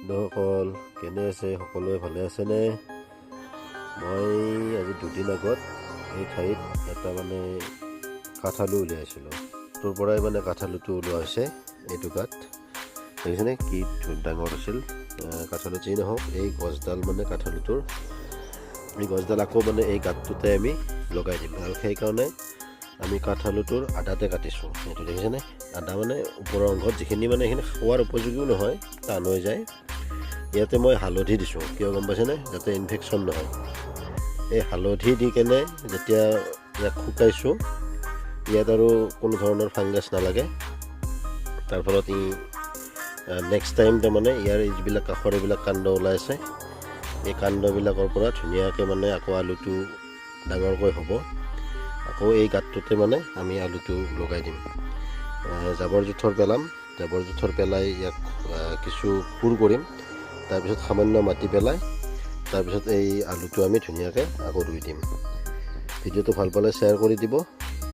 সকল কেনে আছে? সকলোৱে ভালে আছেনে? মই আজি দুদিন আগত এই ঠাইত এটা কাঠআলু উলিয়াইছিলোঁ। তোৰ পৰাই কাঠআলুটো ওলোৱা হৈছে। এইটো গাঁত দেখিছেনে কি ডাঙৰ আছিল। কাঠআলু যি নহওক, এই গছডাল কাঠআলুটোৰ এই গছডাল আকৌ এই গাঁতটোতে আমি লগাই দিম। আৰু সেইকাৰণে আমি কাঠআলুটোৰ আদাতে কাটিছোঁ। এইটো দেখিছেনে, আদা ওপৰৰ অংশত যিখিনি সেইখিনি খোৱাৰ উপযোগীও নহয়, টান হৈ যায়। ইয়াতে মই হালধি দিছোঁ, কিয় গম পাইছেনে? যাতে ইনফেকশ্যন নহয়। এই হালধি দি কেনে যেতিয়া ইয়াক শুকাইছোঁ, ইয়াত আৰু কোনো ধৰণৰ ফাংগাছ নালাগে। তাৰ ফলত নেক্সট টাইম ইয়াৰ যিবিলাক কাষৰ এইবিলাক কাণ্ড ওলাইছে, এই কাণ্ডবিলাকৰ পৰা ধুনীয়াকৈ আকৌ আলুটো ডাঙৰকৈ হ'ব। আকৌ এই গাঁতটোতে আমি আলুটো লগাই দিম। জাবৰ জোঁথৰ পেলাম, জাবৰ জোঁথৰ পেলাই ইয়াক কিছু কোৰ কৰিম। তাৰপিছত সামান্য মাটি পেলাই তাৰপিছত এই আলুটো আমি ধুনীয়াকৈ আকৌ ৰুই দিম। ভিডিঅ'টো ভাল পালে শ্বেয়াৰ কৰি দিব।